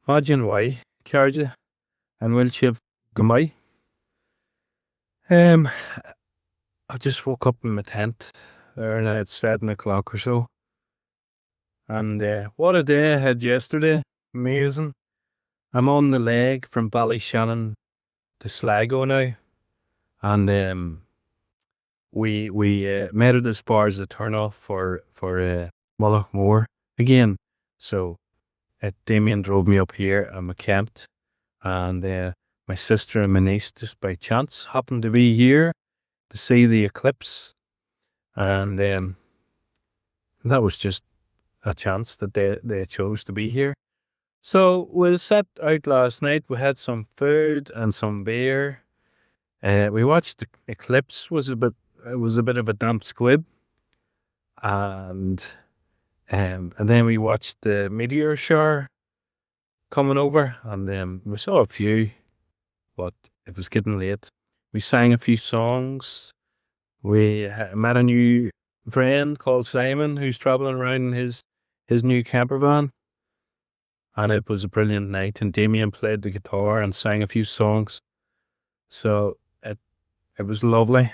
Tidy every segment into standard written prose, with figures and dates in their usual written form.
Imagine why, Carja, and will Shiv Gumai. Um, I just woke up in my tent there now it's 7 o'clock or so. And what a day I had yesterday. Amazing. I'm on the leg from Ballyshannon to Sligo now. And we made it as far as the turn off for Mullaghmore again. So Damien drove me up here and we camped. And my sister and my niece, just by chance, happened to be here to see the eclipse. And that was just a chance that they chose to be here. So we sat out last night. We had some food and some beer. We watched the eclipse. It was a bit of a damp squib, and then we watched the meteor shower coming over, and we saw a few, but it was getting late. We sang a few songs. We met a new friend called Simon who's traveling around in his new camper van. And it was a brilliant night. And Damien played the guitar and sang a few songs. So it was lovely.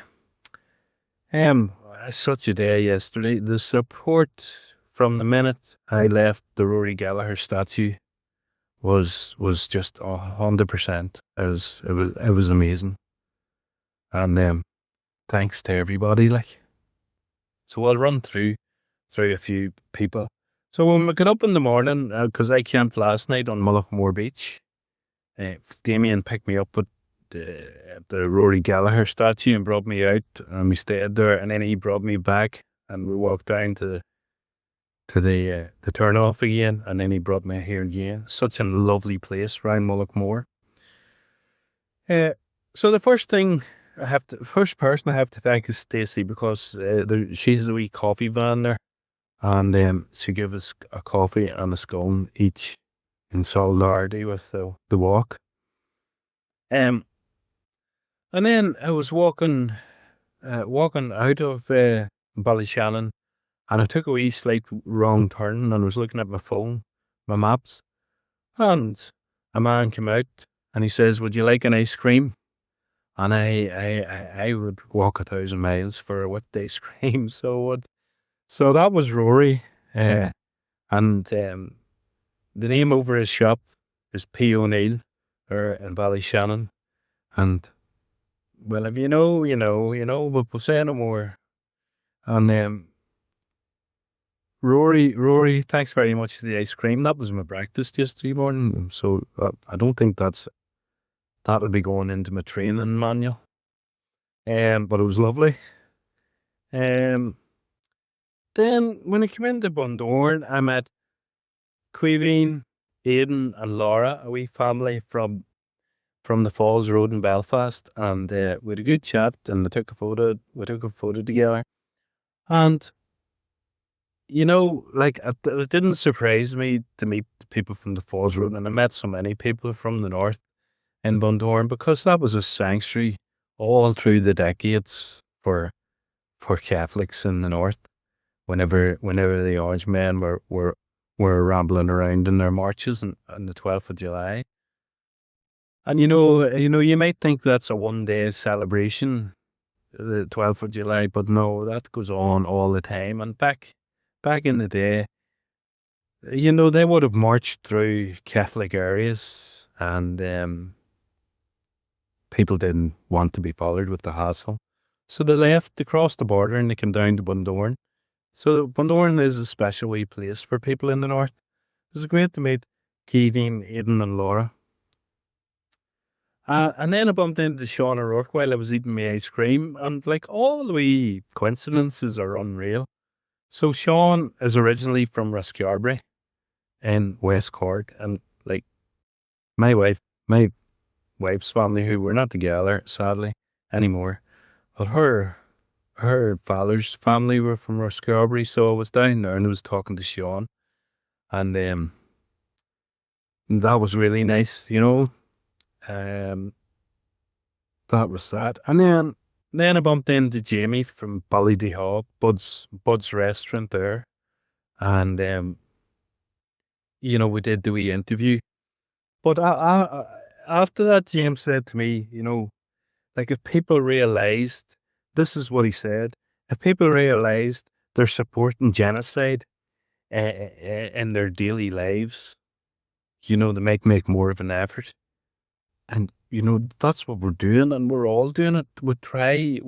Such a day yesterday. The support from the minute I left the Rory Gallagher statue was just 100%. It was amazing. And thanks to everybody. So I'll run through a few people. So when we got up in the morning, because I camped last night on Mullaghmore Beach, Damien picked me up at the Rory Gallagher statue and brought me out, and we stayed there, and then he brought me back, and we walked down to the turn off again, and then he brought me here again. Such a lovely place, round Mullaghmore. So the first person I have to thank is Stacey, because she has a wee coffee van there. And she gave us a coffee and a scone each in solidarity with the walk. And then I was walking out of Ballyshannon, and I took a wee slight wrong turn and was looking at my phone, my maps, and a man came out and he says, "Would you like an ice cream?" And I would walk 1,000 miles for a whipped ice cream, So that was Rory. And the name over his shop is P. O'Neill, in Ballyshannon. And, well, if you know, but we'll say no more. And Rory, thanks very much for the ice cream. That was my breakfast yesterday morning. So I don't think that'll be going into my training manual. But it was lovely. Then when I came into Bundoran, I met Queeveen, Aidan and Laura, a wee family from the Falls Road in Belfast, and we had a good chat, and we took a photo together. And it didn't surprise me to meet the people from the Falls Road, and I met so many people from the north in Bundoran, because that was a sanctuary all through the decades for Catholics in the north. Whenever the Orange Men were rambling around in their marches on the 12th of July. And you might think that's a one-day celebration, the 12th of July, but no, that goes on all the time. And back in the day, they would have marched through Catholic areas, and people didn't want to be bothered with the hassle. So they left, they crossed the border, and they came down to Bundoran. So Bundoran is a special wee place for people in the north. It was great to meet Keegan, Aidan and Laura. And then I bumped into Sean O'Rourke while I was eating my ice cream, and all the wee coincidences are unreal. So Sean is originally from Rosscarbery in West Cork, and my wife's family, who we're not together sadly anymore, but her father's family were from Rosscarbery, so I was down there and I was talking to Sean, and that was really nice, that was that. And then I bumped into Jamie from Ballydehog, Bud's restaurant there, and we did the wee interview, But after that, James said to me, like if people realized, this is what he said, if people realized they're supporting genocide in their daily lives, they might make more of an effort. And, that's what we're doing, and we're all doing it. We try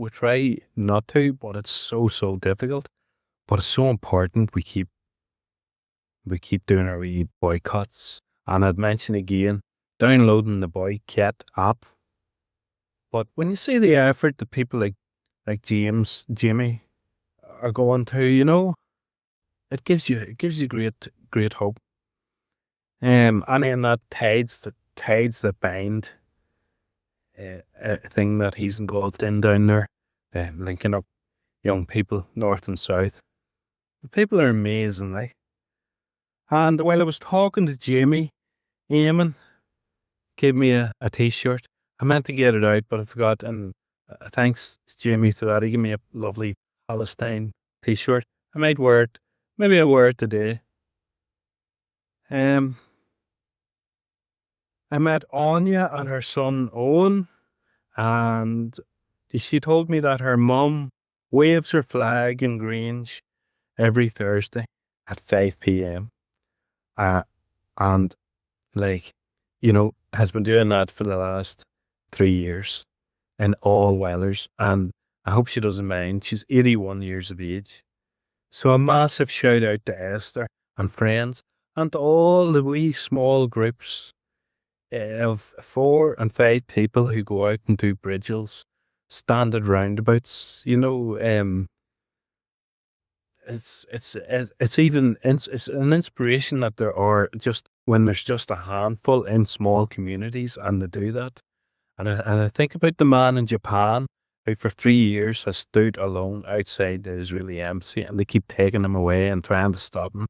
not to, but it's so, so difficult. But it's so important we keep doing our wee boycotts. And I'd mention again, downloading the Boycat app. But when you see the effort that people like Jamie are going to, it gives you great great hope. And then that tides that bind thing that he's involved in down there, linking up young people north and south. The people are amazing, like. And while I was talking to Jamie, Eamon gave me a t-shirt. I meant to get it out, but I forgot. And thanks, Jamie, for that. He gave me a lovely Palestine t-shirt. I might wear it. Maybe I'll wear it today. Um, I met Anya and her son Owen, and she told me that her mum waves her flag in Grange every Thursday at 5 p.m. And like, has been doing that for the last 3 years in all weathers. And I hope she doesn't mind. She's 81 years of age. So a massive shout out to Esther and friends and to all the wee small groups of 4 and 5 people who go out and do bridges, stand at roundabouts. It's an inspiration that there are just when there's just a handful in small communities and they do that. And I think about the man in Japan who for 3 years has stood alone outside the Israeli embassy, and they keep taking him away and trying to stop him.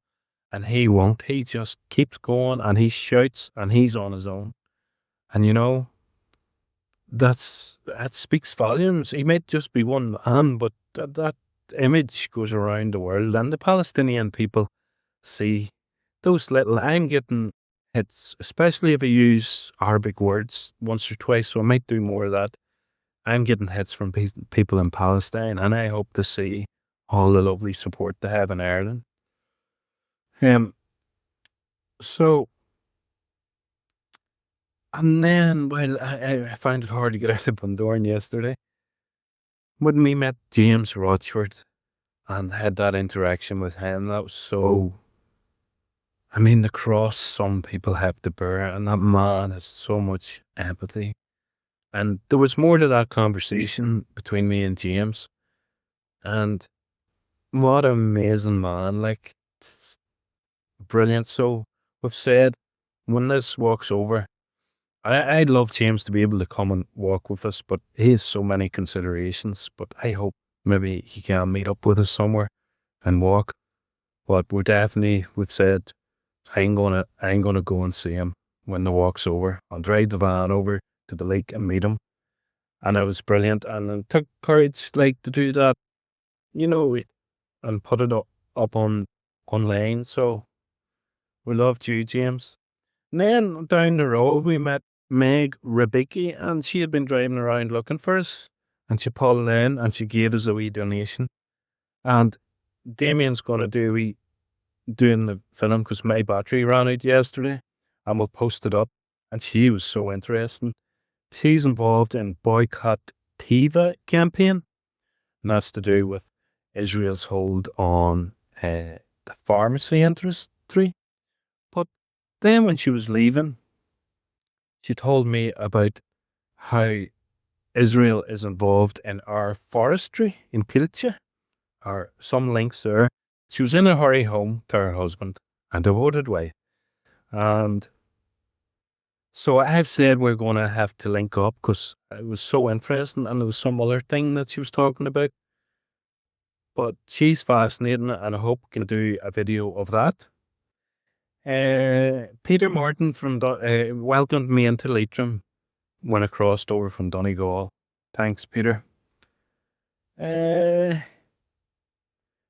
And he won't. He just keeps going and he shouts and he's on his own. And that speaks volumes. He might just be one man, but that image goes around the world, and the Palestinian people see those little. I'm getting hits, especially if I use Arabic words once or twice, so I might do more of that. I'm getting hits from people in Palestine, and I hope to see all the lovely support they have in Ireland. Um, so, and then, well, I found it hard to get out of Bundoran yesterday. When we met James Rochford and had that interaction with him, that was so. I mean, the cross some people have to bear, and that man has so much empathy. And there was more to that conversation between me and James. And what an amazing man, like, brilliant. So we've said when this walk's over, I'd love James to be able to come and walk with us, but he has so many considerations. But I hope maybe he can meet up with us somewhere and walk. But we've said I'm gonna go and see him when the walk's over. I'll drive the van over to the lake and meet him. And it was brilliant. And it took courage like to do that, you know, and put it up online. So we loved you, James. And then down the road we met Meg Rebicki, and she had been driving around looking for us. And she pulled in and she gave us a wee donation. And Damien's gonna doing the film because my battery ran out yesterday, and we'll post it up. And she was so interesting. She's involved in Boycott Tiva campaign, and that's to do with Israel's hold on the pharmacy industry. But then when she was leaving, she told me about how Israel is involved in our forestry in Kilcha, or some links there. She was in a hurry home to her husband and devoted wife. And so I've said we're going to have to link up because it was so interesting, and there was some other thing that she was talking about. But she's fascinating, and I hope we can do a video of that. Peter Martin welcomed me into Leitrim when I crossed over from Donegal. Thanks, Peter.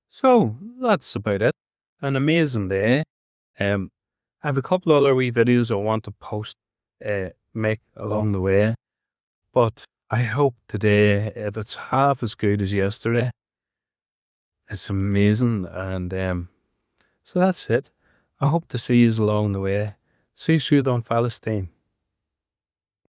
So that's about it. An amazing day. Um, I have a couple other wee videos I want to post, make along the way, but I hope today, if it's half as good as yesterday, it's amazing. And so that's it. I hope to see you along the way. See you soon on Palestine.